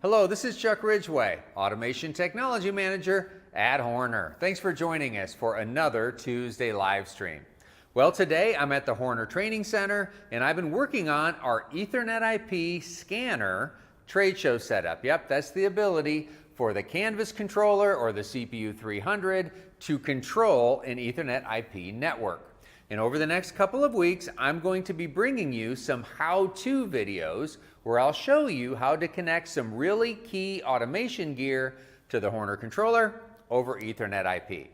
Hello, this is Chuck Ridgway, Automation Technology Manager at Horner. Thanks for joining us for another Tuesday live stream. Well, today I'm at the Horner Training Center and I've been working on our EtherNet IP scanner trade show setup. Yep, that's the ability for the Canvas controller or the CPU 300 to control an Ethernet IP network. And over the next couple of weeks, I'm going to be bringing you some how-to videos where I'll show you how to connect some really key automation gear to the Horner controller over Ethernet IP.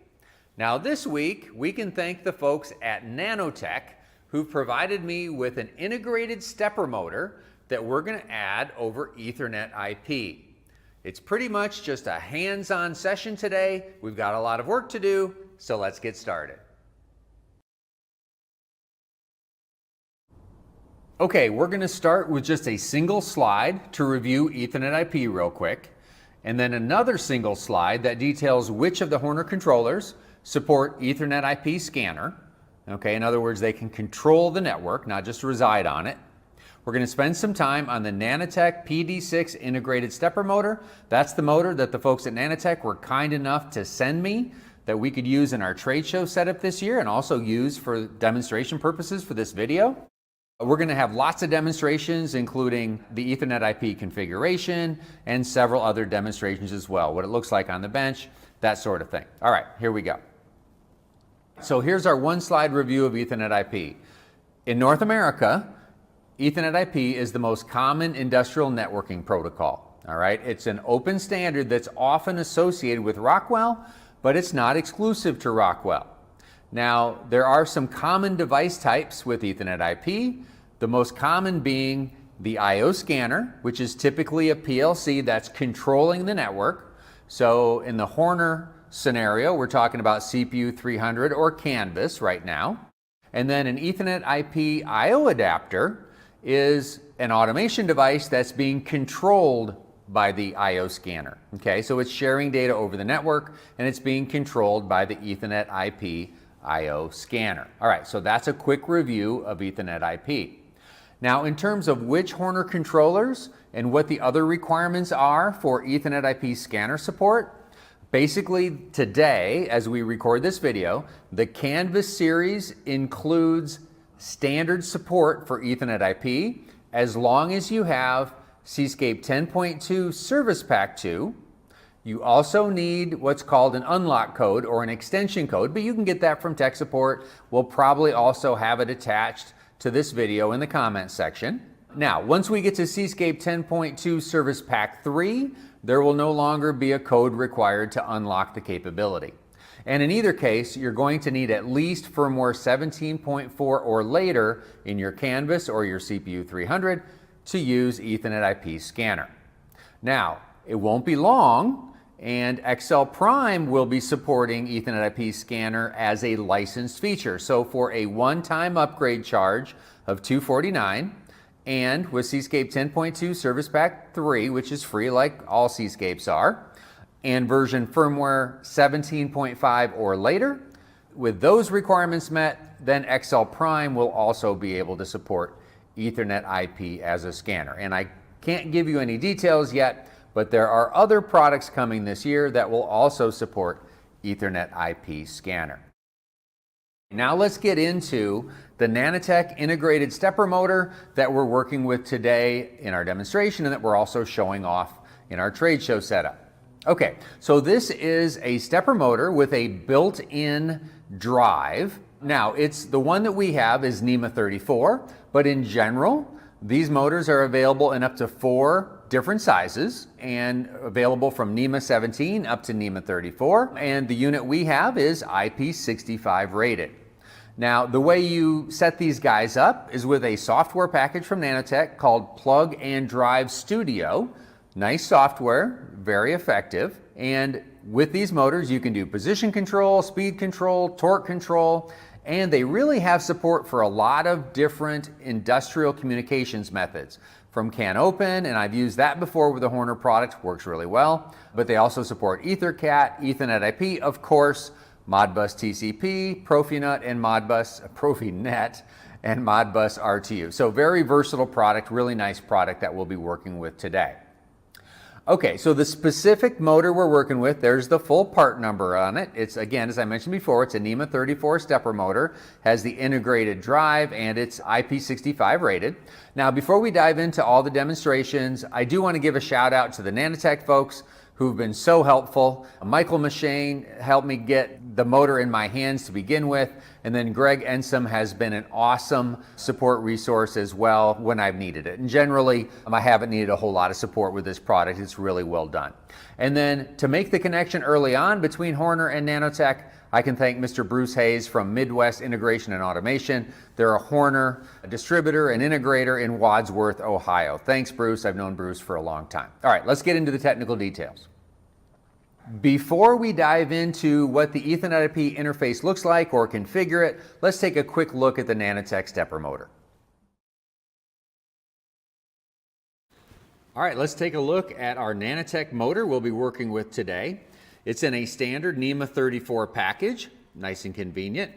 Now this week, we can thank the folks at Nanotec who've provided me with an integrated stepper motor that we're going to add over Ethernet IP. It's pretty much just a hands-on session today. We've got a lot of work to do, so let's get started. Okay, we're going to start with just a single slide to review Ethernet IP real quick, and then another single slide that details which of the Horner controllers support Ethernet IP scanner. Okay, in other words, they can control the network, not just reside on it. We're going to spend some time on the Nanotec PD6 integrated stepper motor. That's the motor that the folks at Nanotec were kind enough to send me that we could use in our trade show setup this year and also use for demonstration purposes for this video. We're going to have lots of demonstrations, including the Ethernet IP configuration and several other demonstrations as well, what it looks like on the bench, that sort of thing. All right, here we go. So here's our one slide review of Ethernet IP. In North America, Ethernet IP is the most common industrial networking protocol. All right, it's an open standard that's often associated with Rockwell, but it's not exclusive to Rockwell. Now, there are some common device types with Ethernet IP, the most common being the I/O scanner, which is typically a PLC that's controlling the network. So in the Horner scenario, we're talking about CPU 300 or Canvas right now. And then an Ethernet IP I/O adapter is an automation device that's being controlled by the I/O scanner. Okay, so it's sharing data over the network and it's being controlled by the Ethernet IP I/O scanner. All right, so that's a quick review of Ethernet IP. Now, in terms of which Horner controllers and what the other requirements are for Ethernet IP scanner support, basically today, as we record this video, the Canvas series includes standard support for Ethernet IP as long as you have Seascape 10.2 Service Pack 2. You also need what's called an unlock code or an extension code, but you can get that from tech support. We'll probably also have it attached to this video in the comments section. Now, once we get to Seascape 10.2 Service Pack 3, there will no longer be a code required to unlock the capability. And in either case, you're going to need at least firmware 17.4 or later in your Canvas or your CPU 300 to use Ethernet IP scanner. Now, it won't be long, and XL Prime will be supporting Ethernet IP scanner as a licensed feature. So for a one-time upgrade charge of $249, and with Seascape 10.2 Service Pack 3, which is free like all Seascapes are, and version firmware 17.5 or later, with those requirements met, then XL Prime will also be able to support Ethernet IP as a scanner. And I can't give you any details yet, but there are other products coming this year that will also support Ethernet IP scanner. Now let's get into the Nanotec integrated stepper motor that we're working with today in our demonstration and that we're also showing off in our trade show setup. Okay, so this is a stepper motor with a built-in drive. Now, the one that we have is NEMA 34, but in general, these motors are available in up to 4 different sizes and available from NEMA 17 up to NEMA 34. And the unit we have is IP65 rated. Now, the way you set these guys up is with a software package from Nanotec called Plug and Drive Studio. Nice software, very effective. And with these motors, you can do position control, speed control, torque control, and they really have support for a lot of different industrial communications methods. From CAN Open, and I've used that before with a Horner product, works really well. But they also support EtherCAT, Ethernet IP, of course, Modbus TCP, Profinet, and Modbus RTU. So very versatile product, really nice product that we'll be working with today. Okay, so the specific motor we're working with, there's the full part number on it. It's, again, as I mentioned before, it's a NEMA 34 stepper motor, has the integrated drive, and it's IP65 rated. Now, before we dive into all the demonstrations, I do want to give a shout out to the Nanotec folks who've been so helpful. Michael Machine helped me get the motor in my hands to begin with, and then Greg Ensom has been an awesome support resource as well when I've needed it. And generally, I haven't needed a whole lot of support with this product. It's really well done. And then to make the connection early on between Horner and Nanotec, I can thank Mr. Bruce Hayes from Midwest Integration and Automation. They're a Horner distributor and integrator in Wadsworth, Ohio. Thanks, Bruce. I've known Bruce for a long time. All right, let's get into the technical details. Before we dive into what the Ethernet IP interface looks like or configure it, let's take a quick look at the Nanotec stepper motor. All right, let's take a look at our Nanotec motor we'll be working with today. It's in a standard NEMA 34 package, nice and convenient.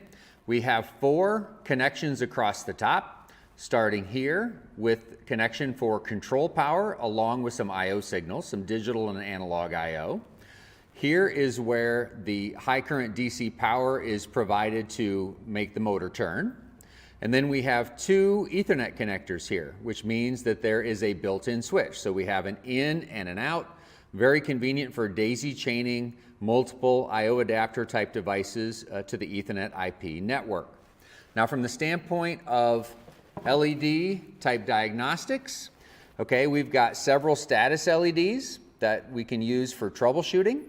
We have 4 connections across the top, starting here with connection for control power along with some I/O signals, some digital and analog I/O. Here is where the high current DC power is provided to make the motor turn. And then we have 2 Ethernet connectors here, which means that there is a built-in switch. So we have an in and an out, very convenient for daisy chaining multiple I/O adapter type devices to the Ethernet IP network. Now from the standpoint of LED type diagnostics, okay, we've got several status LEDs that we can use for troubleshooting.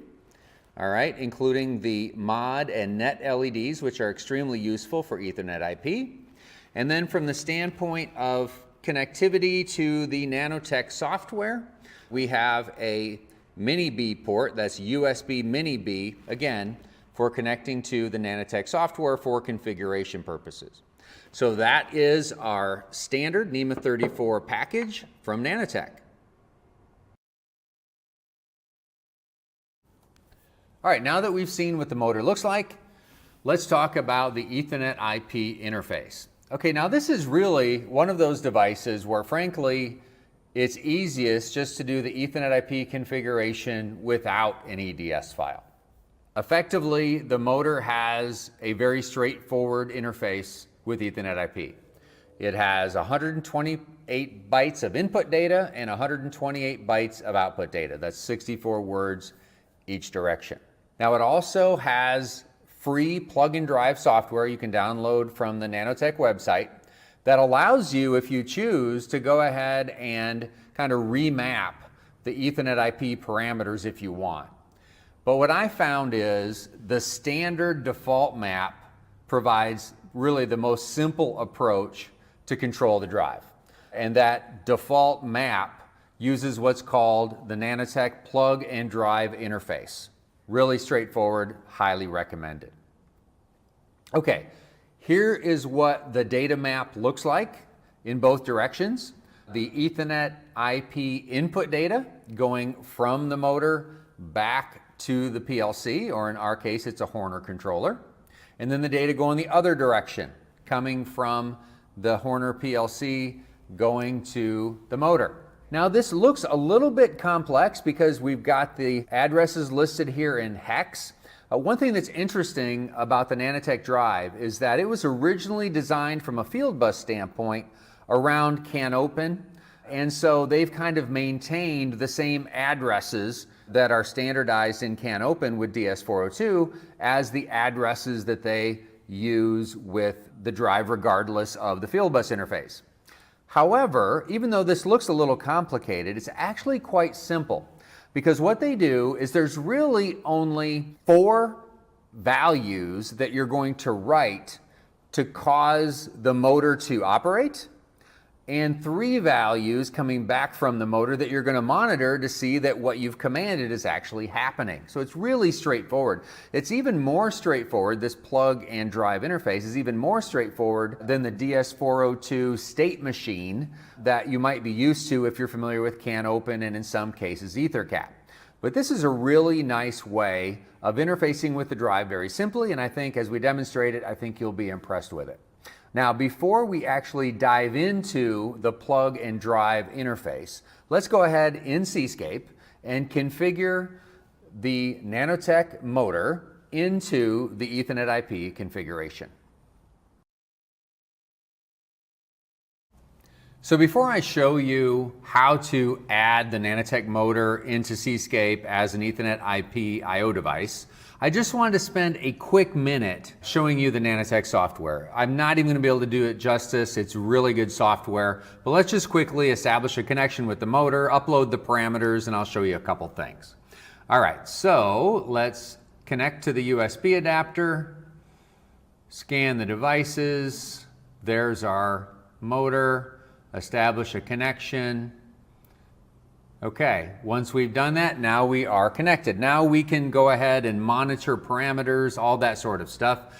All right, including the mod and net LEDs, which are extremely useful for Ethernet IP. And then from the standpoint of connectivity to the Nanotec software, we have a mini B port, that's USB mini B, again, for connecting to the Nanotec software for configuration purposes. So that is our standard NEMA 34 package from Nanotec. All right, now that we've seen what the motor looks like, let's talk about the Ethernet IP interface. Okay, now this is really one of those devices where, frankly, it's easiest just to do the Ethernet IP configuration without an EDS file. Effectively, the motor has a very straightforward interface with Ethernet IP. It has 128 bytes of input data and 128 bytes of output data. That's 64 words each direction. Now it also has free plug and drive software you can download from the Nanotec website that allows you, if you choose, to go ahead and kind of remap the Ethernet IP parameters if you want. But what I found is the standard default map provides really the most simple approach to control the drive. And that default map uses what's called the Nanotec plug and drive interface. Really straightforward, highly recommended. Okay, here is what the data map looks like in both directions. The Ethernet IP input data going from the motor back to the PLC, or in our case, it's a Horner controller. And then the data going the other direction, coming from the Horner PLC going to the motor. Now this looks a little bit complex because we've got the addresses listed here in hex. One thing that's interesting about the Nanotec drive is that it was originally designed from a field bus standpoint around CAN open, and so they've kind of maintained the same addresses that are standardized in CAN open with DS402 as the addresses that they use with the drive regardless of the field bus interface. However, even though this looks a little complicated, it's actually quite simple, because what they do is there's really only 4 values that you're going to write to cause the motor to operate, and 3 values coming back from the motor that you're going to monitor to see that what you've commanded is actually happening. So it's really straightforward. It's even more straightforward, this plug and drive interface is even more straightforward than the DS402 state machine that you might be used to if you're familiar with CAN open and in some cases EtherCAT. But this is a really nice way of interfacing with the drive very simply, and I think as we demonstrate it, I think you'll be impressed with it. Now, before we actually dive into the plug and drive interface, let's go ahead in Seascape and configure the Nanotec motor into the Ethernet IP configuration. So before I show you how to add the Nanotec motor into Seascape as an Ethernet IP I/O device, I just wanted to spend a quick minute showing you the Nanotec software. I'm not even going to be able to do it justice. It's really good software, but let's just quickly establish a connection with the motor, upload the parameters, and I'll show you a couple things. All right, so let's connect to the USB adapter, scan the devices. There's our motor. Establish a connection. Okay, once we've done that, now we are connected. Now we can go ahead and monitor parameters, all that sort of stuff.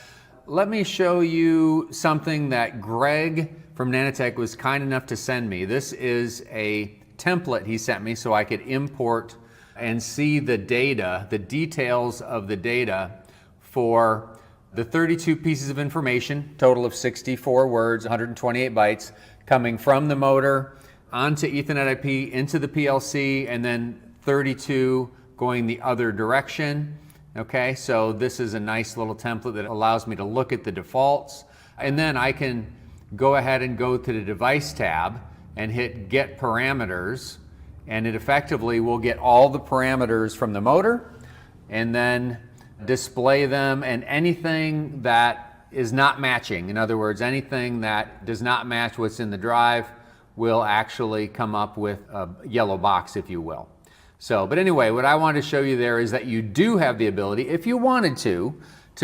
Let me show you something that Greg from Nanotec was kind enough to send me. This is a template he sent me so I could import and see the data, the details of the data for the 32 pieces of information, total of 64 words, 128 bytes, coming from the motor onto Ethernet IP into the PLC, and then 32 going the other direction. Okay, so this is a nice little template that allows me to look at the defaults, and then I can go ahead and go to the device tab and hit get parameters, and it effectively will get all the parameters from the motor and then display them, and anything that is not matching, in other words, anything that does not match what's in the drive, will actually come up with a yellow box, if you will. So, but anyway, what I want to show you there is that you do have the ability, if you wanted to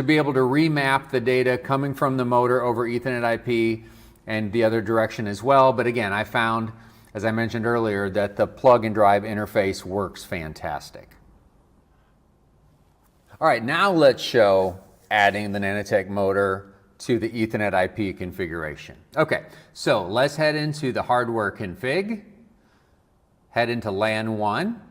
be able to remap the data coming from the motor over Ethernet IP and the other direction as well. But again, I found, as I mentioned earlier, that the plug and drive interface works fantastic. All right, now let's show adding the Nanotec motor to the Ethernet IP configuration. Okay, so let's head into the hardware config, head into LAN 1,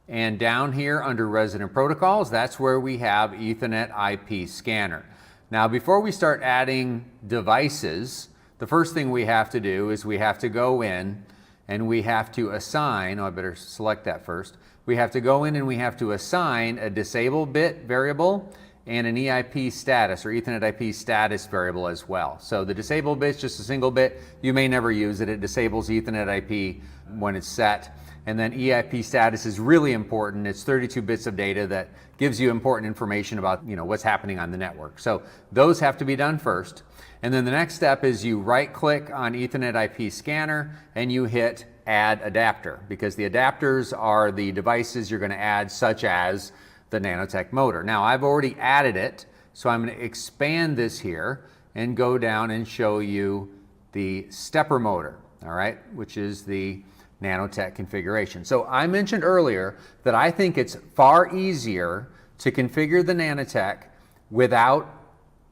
and down here under resident protocols, that's where we have Ethernet IP scanner. Now, before we start adding devices, the first thing we have to do is we have to go in and we have to assign, I better select that first. We have to go in and we have to assign a disable bit variable and an EIP status or Ethernet IP status variable as well. So the disable bit's just a single bit. You may never use it. It disables Ethernet IP when it's set. And then EIP status is really important. It's 32 bits of data that gives you important information about, what's happening on the network. So those have to be done first. And then the next step is you right click on Ethernet IP scanner and you hit add adapter, because the adapters are the devices you're going to add, such as the Nanotec motor. Now, I've already added it, so I'm going to expand this here and go down and show you the stepper motor, all right, which is the Nanotec configuration. So I mentioned earlier that I think it's far easier to configure the Nanotec without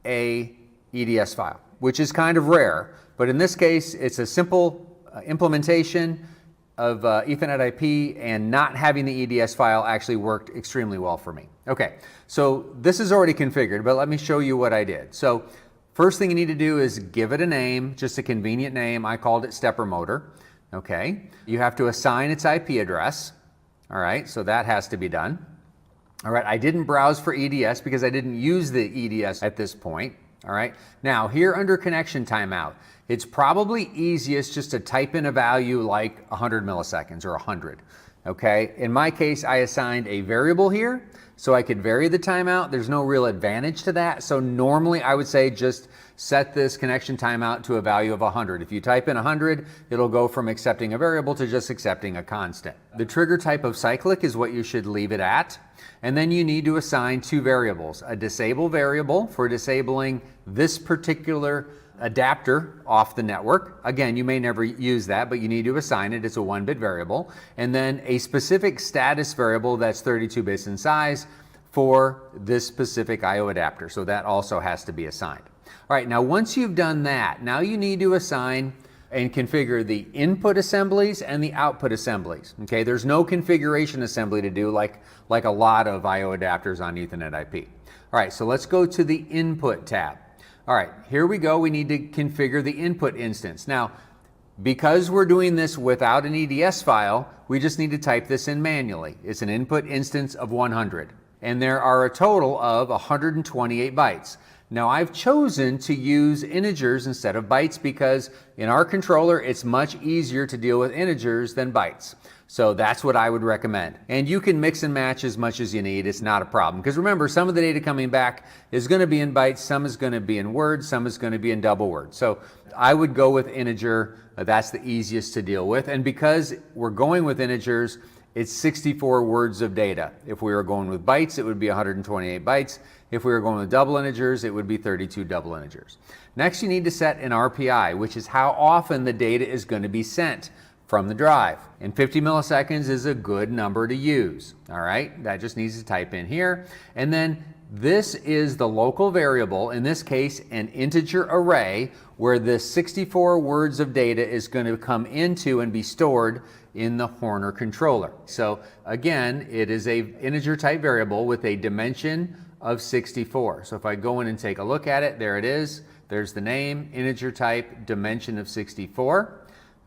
a EDS file, which is kind of rare, but in this case, it's a simple implementation of Ethernet IP, and not having the EDS file actually worked extremely well for me. Okay, so this is already configured, but let me show you what I did. So first thing you need to do is give it a name, just a convenient name. I called it stepper motor. Okay, you have to assign its IP address. All right, so that has to be done. All right, I didn't browse for EDS because I didn't use the EDS at this point. All right, now here under connection timeout, it's probably easiest just to type in a value like 100 milliseconds or 100. Okay, in my case, I assigned a variable here so I could vary the timeout. There's no real advantage to that. So normally I would say just set this connection timeout to a value of 100. If you type in 100, it'll go from accepting a variable to just accepting a constant. The trigger type of cyclic is what you should leave it at. And then you need to assign two variables, a disable variable for disabling this particular adapter off the network. Again, you may never use that, but you need to assign it. It's a 1-bit variable. And then a specific status variable that's 32 bits in size for this specific I/O adapter. So that also has to be assigned. All right, now once you've done that, now you need to assign and configure the input assemblies and the output assemblies. Okay, there's no configuration assembly to do like a lot of I/O adapters on Ethernet IP. All right, so let's go to the input tab. All right, here we go. We need to configure the input instance. Now, Because we're doing this without an EDS file, we just need to type this in manually. It's an input instance of 100. And there are a total of 128 bytes. Now I've chosen to use integers instead of bytes because in our controller it's much easier to deal with integers than bytes. So that's what I would recommend. And you can mix and match as much as you need. It's not a problem. Because remember, some of the data coming back is going to be in bytes, some is going to be in words, some is going to be in double words. So I would go with integer. That's the easiest to deal with. And because we're going with integers, it's 64 words of data. If we were going with bytes, it would be 128 bytes. If we were going with double integers, it would be 32 double integers. Next, you need to set an RPI, which is how often the data is going to be sent from the drive. And 50 milliseconds is a good number to use. All right, that just needs to type in here. And then this is the local variable, in this case, an integer array, where the 64 words of data is going to come into and be stored in the Horner controller. So again, it is a integer type variable with a dimension of 64. So if I go in and take a look at it, there it is. There's the name, integer type, dimension of 64.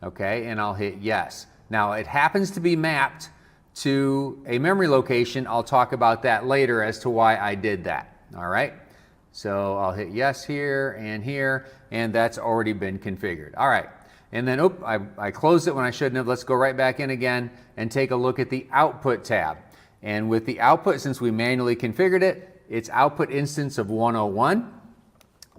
Okay, and I'll hit yes. Now it happens to be mapped to a memory location. I'll talk about that later as to why I did that. All right, so I'll hit yes here, and that's already been configured. All right, and then I closed it when I shouldn't have. Let's go right back in again and take a look at the output tab. And with the output, since we manually configured it, it's output instance of 101.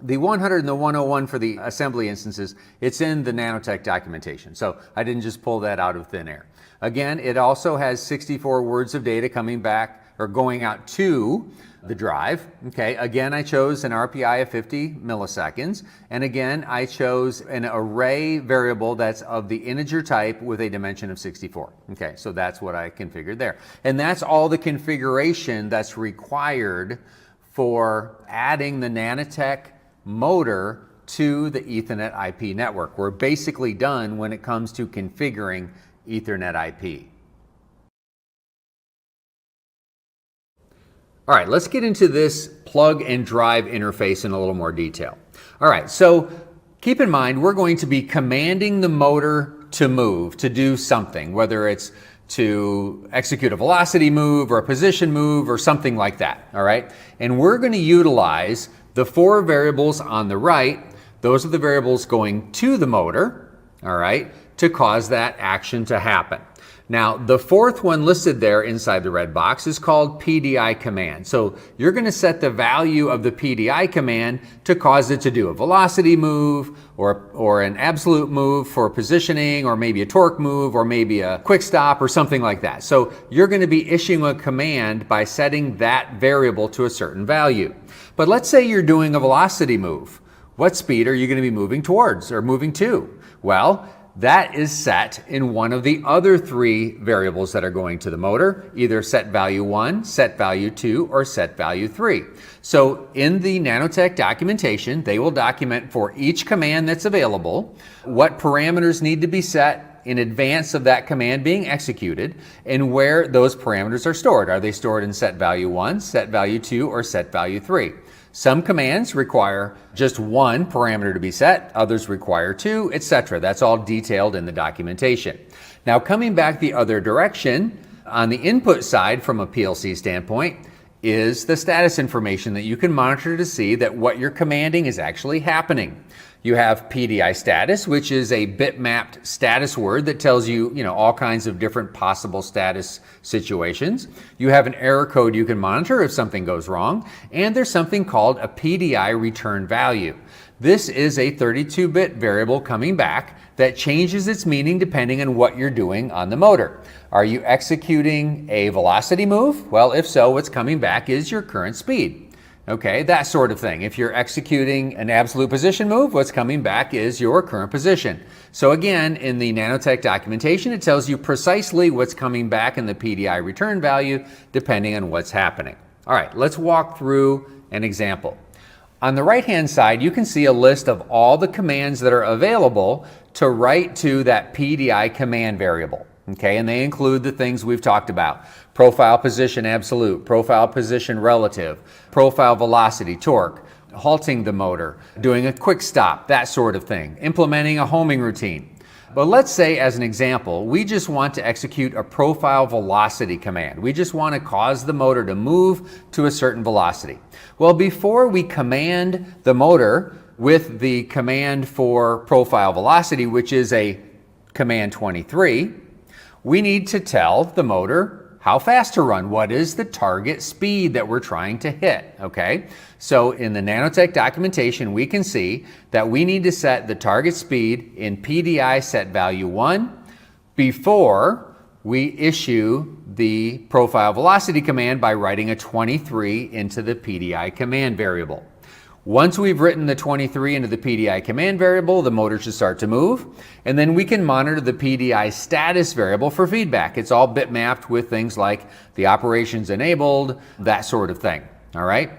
The 100 and the 101 for the assembly instances, it's in the Nanotec documentation. So I didn't just pull that out of thin air. Again, it also has 64 words of data coming back or going out to the drive. Okay, again, I chose an RPI of 50 milliseconds. And again, I chose an array variable that's of the integer type with a dimension of 64. Okay, so that's what I configured there. And that's all the configuration that's required for adding the Nanotec Motor to the Ethernet IP network. We're basically done when it comes to configuring Ethernet IP. All right, let's get into this plug and drive interface in a little more detail. All right, so keep in mind we're going to be commanding the motor to move, to do something, whether it's to execute a velocity move or a position move or something like that, all right? And we're going to utilize the 4 variables on the right. Those are the variables going to the motor, all right, to cause that action to happen. Now, the 4th one listed there inside the red box is called PDI command. So you're going to set the value of the PDI command to cause it to do a velocity move or an absolute move for positioning, or maybe a torque move, or maybe a quick stop or something like that. So you're going to be issuing a command by setting that variable to a certain value. But let's say you're doing a velocity move. What speed are you going to be moving towards or moving to? Well, that is set in one of the other 3 variables that are going to the motor, either set value 1, set value 2, or set value 3. So in the Nanotec documentation, they will document for each command that's available what parameters need to be set in advance of that command being executed and where those parameters are stored. Are they stored in set value 1, set value 2, or set value 3? Some commands require just 1 parameter to be set, others require 2, etc. That's all detailed in the documentation. Now, coming back the other direction, on the input side from a PLC standpoint, is the status information that you can monitor to see that what you're commanding is actually happening. You have PDI status, which is a bit-mapped status word that tells you, all kinds of different possible status situations. You have an error code you can monitor if something goes wrong, and there's something called a PDI return value. This is a 32-bit variable coming back that changes its meaning depending on what you're doing on the motor. Are you executing a velocity move? Well, if so, what's coming back is your current speed. Okay, that sort of thing. If you're executing an absolute position move, what's coming back is your current position. So again, in the Nanotec documentation, it tells you precisely what's coming back in the PDI return value depending on what's happening. All right, let's walk through an example. On the right-hand side, you can see a list of all the commands that are available to write to that PDI command variable. Okay, and they include the things we've talked about: profile position absolute, profile position relative, profile velocity, torque, halting the motor, doing a quick stop, that sort of thing, implementing a homing routine. But let's say, as an example, we just want to execute a profile velocity command. We just want to cause the motor to move to a certain velocity. Well, before we command the motor with the command for profile velocity, which is a command 23, we need to tell the motor how fast to run. What is the target speed that we're trying to hit, okay? So in the Nanotec documentation, we can see that we need to set the target speed in PDI set value 1 before we issue the profile velocity command by writing a 23 into the PDI command variable. Once we've written the 23 into the PDI command variable, the motor should start to move, and then we can monitor the PDI status variable for feedback. It's all bitmapped with things like the operations enabled, that sort of thing, all right?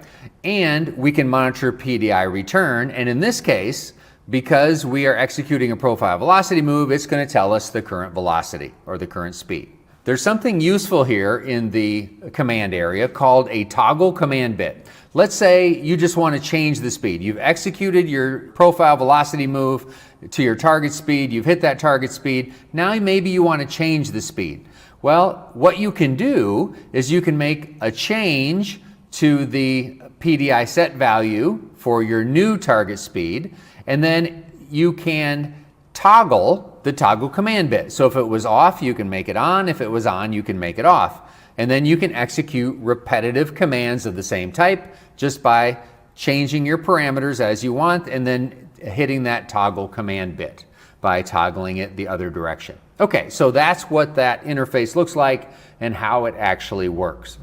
And we can monitor PDI return, and in this case, because we are executing a profile velocity move, it's going to tell us the current velocity or the current speed. There's something useful here in the command area called a toggle command bit. Let's say you just want to change the speed. You've executed your profile velocity move to your target speed. You've hit that target speed. Now maybe you want to change the speed. Well, what you can do is you can make a change to the PDI set value for your new target speed, and then you can toggle the toggle command bit. So if it was off, you can make it on. If it was on, you can make it off. And then you can execute repetitive commands of the same type just by changing your parameters as you want and then hitting that toggle command bit by toggling it the other direction. Okay, so that's what that interface looks like and how it actually works.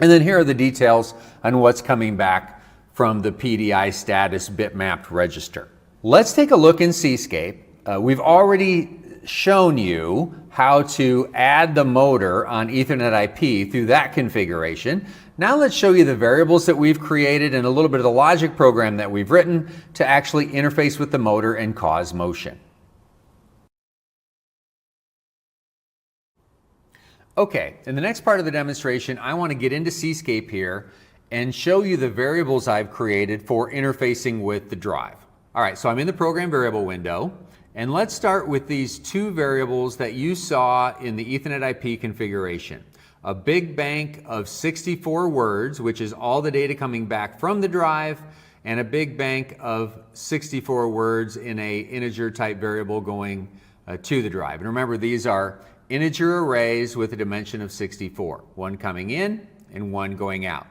And then here are the details on what's coming back from the PDI status bitmapped register. Let's take a look in Cscape. We've already shown you how to add the motor on Ethernet IP through that configuration. Now let's show you the variables that we've created and a little bit of the logic program that we've written to actually interface with the motor and cause motion. Okay, in the next part of the demonstration, I want to get into Cscape here and show you the variables I've created for interfacing with the drive. All right, so I'm in the program variable window. And let's start with these two variables that you saw in the Ethernet IP configuration. A big bank of 64 words, which is all the data coming back from the drive, and a big bank of 64 words in a integer type variable going to the drive. And remember, these are integer arrays with a dimension of 64, one coming in and one going out.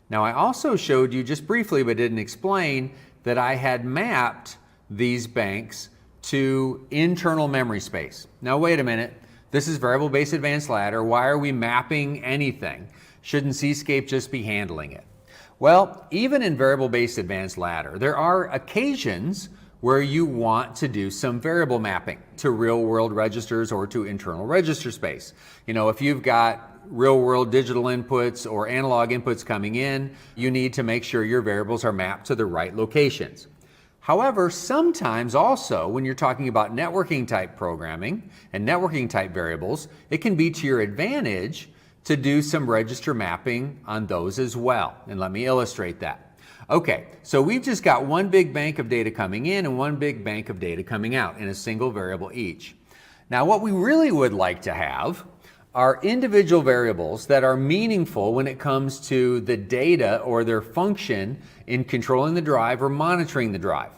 Now I also showed you just briefly, but didn't explain, that I had mapped these banks to internal memory space. Now wait a minute, this is variable-based advanced ladder. Why are we mapping anything? Shouldn't Cscape just be handling it? Well, even in variable-based advanced ladder, there are occasions where you want to do some variable mapping to real-world registers or to internal register space. You know, if you've got real-world digital inputs or analog inputs coming in, you need to make sure your variables are mapped to the right locations. However, sometimes also when you're talking about networking type programming and networking type variables, it can be to your advantage to do some register mapping on those as well. And let me illustrate that. Okay, so we've just got one big bank of data coming in and one big bank of data coming out in a single variable each. Now what we really would like to have are individual variables that are meaningful when it comes to the data or their function in controlling the drive or monitoring the drive.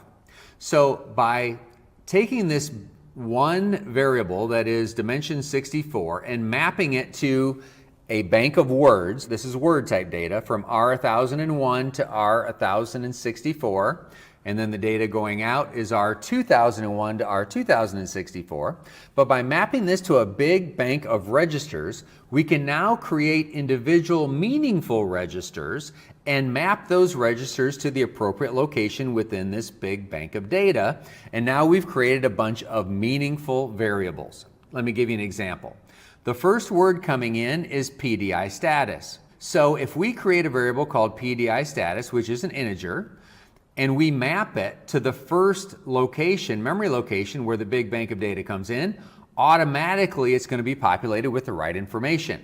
So by taking this one variable that is dimension 64 and mapping it to a bank of words, this is word type data from R1001 to R1064, and then the data going out is R2001 to R2064. But by mapping this to a big bank of registers, we can now create individual meaningful registers and map those registers to the appropriate location within this big bank of data. And now we've created a bunch of meaningful variables. Let me give you an example. The first word coming in is PDI status. So if we create a variable called PDI status, which is an integer, and we map it to the first location, memory location, where the big bank of data comes in, automatically it's going to be populated with the right information.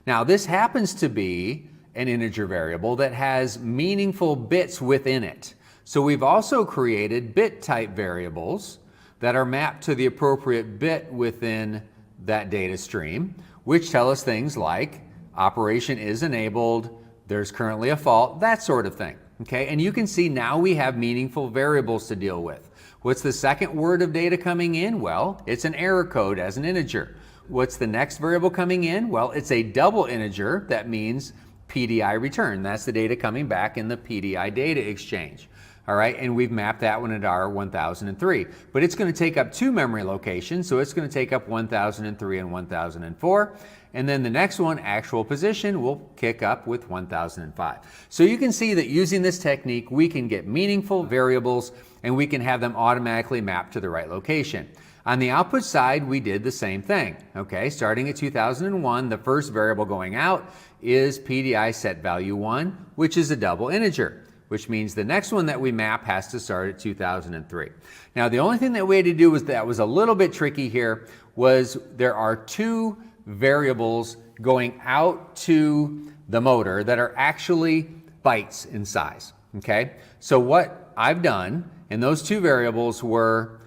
Now this happens to be an integer variable that has meaningful bits within it. So we've also created bit type variables that are mapped to the appropriate bit within that data stream, which tell us things like operation is enabled, there's currently a fault, that sort of thing. Okay, and you can see now we have meaningful variables to deal with. What's the second word of data coming in? Well, it's an error code as an integer. What's the next variable coming in? Well, it's a double integer. That means PDI return. That's the data coming back in the PDI data exchange. All right, and we've mapped that one at R1003. But it's going to take up two memory locations, so it's going to take up 1003 and 1004. And then the next one, actual position, will kick up with 1005. So you can see that using this technique, we can get meaningful variables and we can have them automatically mapped to the right location. On the output side, we did the same thing. Okay, starting at 2001, the first variable going out is PDI set value 1, which is a double integer, which means the next one that we map has to start at 2003. Now, the only thing that we had to do was that was a little bit tricky here was there are two variables going out to the motor that are actually bytes in size. Okay, so what I've done, and those two variables were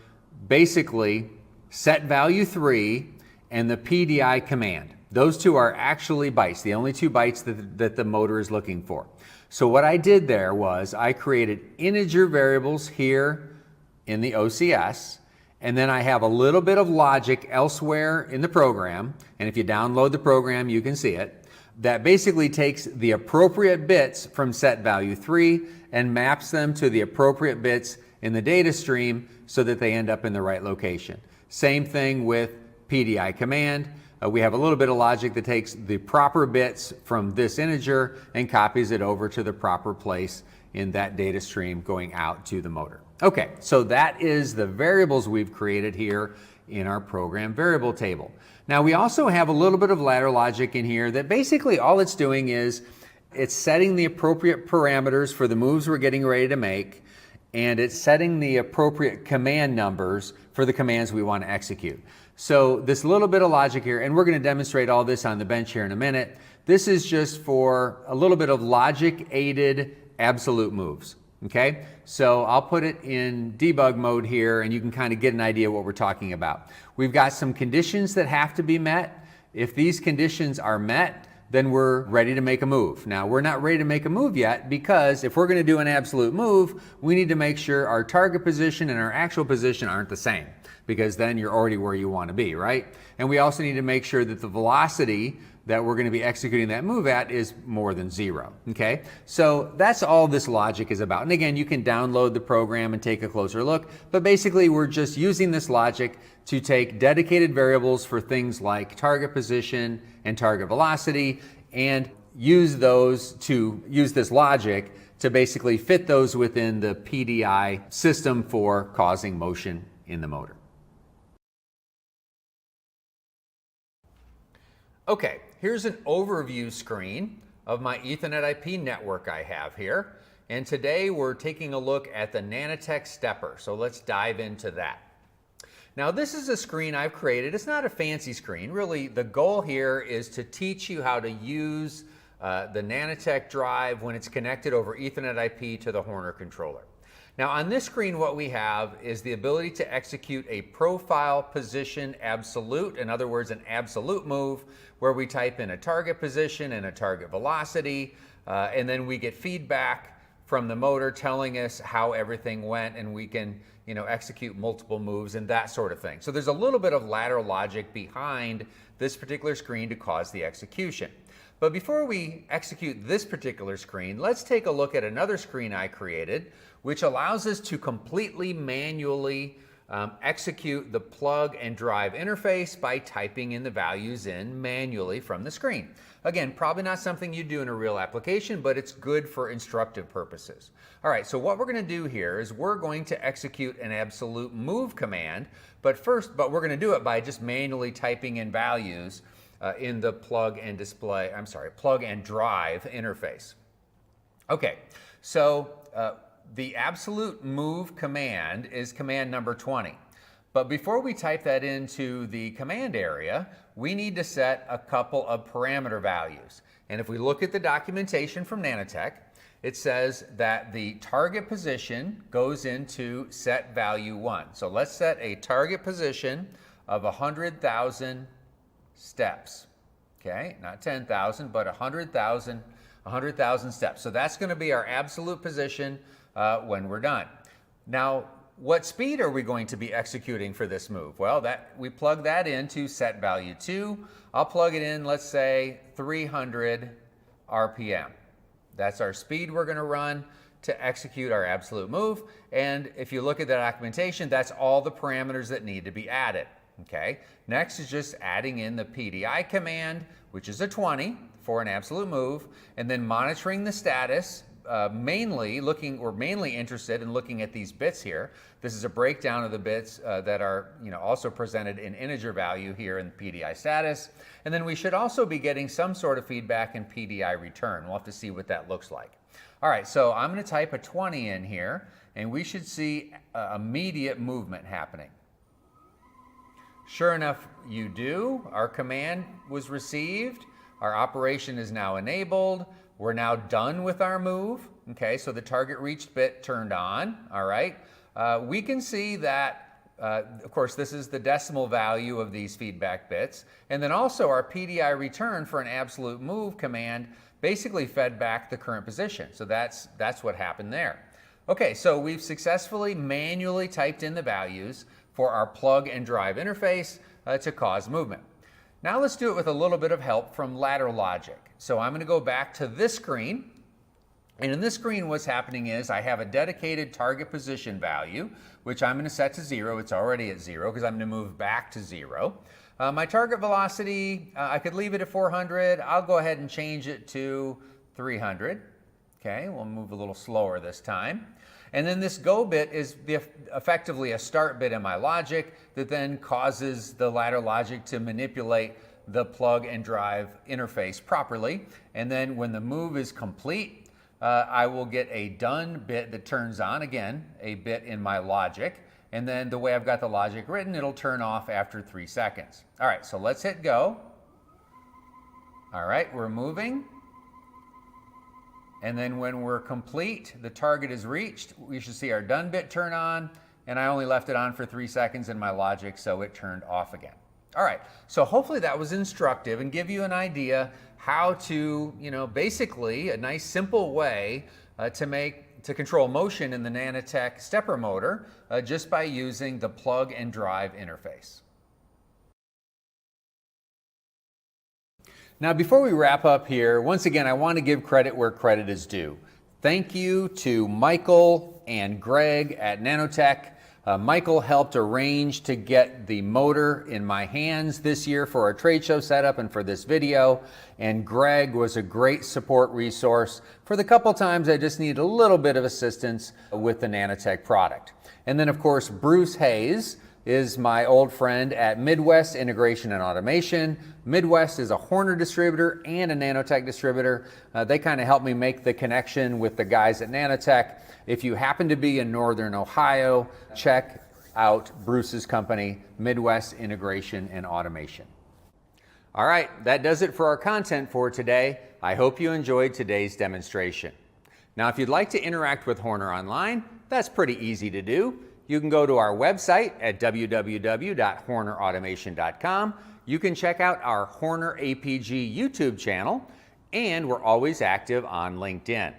basically set value 3 and the PDI command. Those two are actually bytes, the only two bytes that the motor is looking for. So what I did there was I created integer variables here in the OCS, and then I have a little bit of logic elsewhere in the program, and if you download the program you can see it, that basically takes the appropriate bits from set value 3 and maps them to the appropriate bits in the data stream so that they end up in the right location. Same thing with PDI command. We have a little bit of logic that takes the proper bits from this integer and copies it over to the proper place in that data stream going out to the motor. Okay, so that is the variables we've created here in our program variable table. Now we also have a little bit of ladder logic in here that basically all it's doing is it's setting the appropriate parameters for the moves we're getting ready to make, and it's setting the appropriate command numbers for the commands we want to execute. So this little bit of logic here, and we're going to demonstrate all this on the bench here in a minute. This is just for a little bit of logic aided absolute moves. Okay, so I'll put it in debug mode here and you can kind of get an idea what we're talking about. We've got some conditions that have to be met. If these conditions are met, then we're ready to make a move. Now, we're not ready to make a move yet because if we're going to do an absolute move, we need to make sure our target position and our actual position aren't the same, because then you're already where you want to be, right? And we also need to make sure that the velocity that we're going to be executing that move at is more than 0, okay? So that's all this logic is about. And again, you can download the program and take a closer look, but basically we're just using this logic to take dedicated variables for things like target position and target velocity and use this logic to basically fit those within the PDI system for causing motion in the motor. Okay, here's an overview screen of my Ethernet IP network I have here. And today we're taking a look at the Nanotec stepper. So let's dive into that. Now this is a screen I've created. It's not a fancy screen. Really, the goal here is to teach you how to use the Nanotec drive when it's connected over Ethernet IP to the Horner controller. Now on this screen what we have is the ability to execute a profile position absolute, in other words an absolute move, where we type in a target position and a target velocity, and then we get feedback from the motor telling us how everything went, and we can execute multiple moves and that sort of thing. So there's a little bit of ladder logic behind this particular screen to cause the execution. But before we execute this particular screen, let's take a look at another screen I created, which allows us to completely manually execute the plug and drive interface by typing in the values in manually from the screen. Again, probably not something you do in a real application, but it's good for instructive purposes. All right, so what we're going to do here is we're going to execute an absolute move command, but we're going to do it by just manually typing in values in the plug and drive interface. Okay, so the absolute move command is command number 20. But before we type that into the command area, we need to set a couple of parameter values. And if we look at the documentation from Nanotec, it says that the target position goes into set value 1. So let's set a target position of 100,000 steps. Okay, not 10,000, but 100,000 steps. So that's going to be our absolute position when we're done. Now, what speed are we going to be executing for this move? Well, we plug that into set value 2. I'll plug it in, let's say 300 RPM. That's our speed we're going to run to execute our absolute move. And if you look at the documentation, that's all the parameters that need to be added. Okay. Next is just adding in the PDI command, which is a 20 for an absolute move, and then monitoring the status. We're mainly interested in looking at these bits here. This is a breakdown of the bits that are also presented in integer value here in PDI status. And then we should also be getting some sort of feedback in PDI return. We'll have to see what that looks like. All right, so I'm going to type a 20 in here, and we should see immediate movement happening. Sure enough, you do. Our command was received. Our operation is now enabled. We're now done with our move. Okay, so the target reached bit turned on. All right. We can see that, of course, this is the decimal value of these feedback bits. And then also our PDI return for an absolute move command basically fed back the current position. So that's what happened there. Okay, so we've successfully manually typed in the values for our plug and drive interface to cause movement. Now let's do it with a little bit of help from ladder logic. So I'm going to go back to this screen. And in this screen, what's happening is I have a dedicated target position value, which I'm going to set to 0. It's already at 0 because I'm going to move back to 0. My target velocity, I could leave it at 400. I'll go ahead and change it to 300. Okay, we'll move a little slower this time. And then this go bit is effectively a start bit in my logic that then causes the ladder logic to manipulate the plug and drive interface properly. And then when the move is complete, I will get a done bit that turns on, again, a bit in my logic. And then the way I've got the logic written, it'll turn off after 3 seconds. All right, so let's hit go. All right, we're moving. And then when we're complete, the target is reached, we should see our done bit turn on, and I only left it on for 3 seconds in my logic, so it turned off again. All right, so hopefully that was instructive and give you an idea how to, basically a nice simple way to control motion in the Nanotec stepper motor just by using the plug and drive interface. Now, before we wrap up here, once again, I want to give credit where credit is due. Thank you to Michael and Greg at Nanotec. Michael helped arrange to get the motor in my hands this year for our trade show setup and for this video. And Greg was a great support resource for the couple times I just needed a little bit of assistance with the Nanotec product. And then, of course, Bruce Hayes is my old friend at Midwest Integration and Automation. Midwest is a Horner distributor and a Nanotec distributor. They kind of helped me make the connection with the guys at Nanotec. If you happen to be in Northern Ohio, check out Bruce's company, Midwest Integration and Automation. All right, that does it for our content for today. I hope you enjoyed today's demonstration. Now, if you'd like to interact with Horner online, that's pretty easy to do. You can go to our website at www.hornerautomation.com. You can check out our Horner APG YouTube channel, and we're always active on LinkedIn.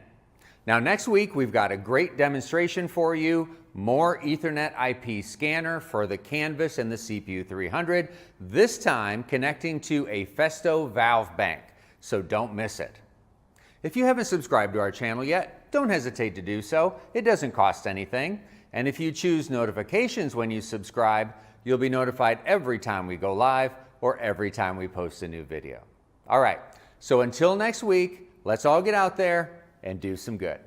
Now, next week, we've got a great demonstration for you, more EtherNet IP scanner for the Canvas and the CPU 300, this time connecting to a Festo valve bank, so don't miss it. If you haven't subscribed to our channel yet, don't hesitate to do so. It doesn't cost anything. And if you choose notifications when you subscribe, you'll be notified every time we go live or every time we post a new video. All right, so until next week, let's all get out there and do some good.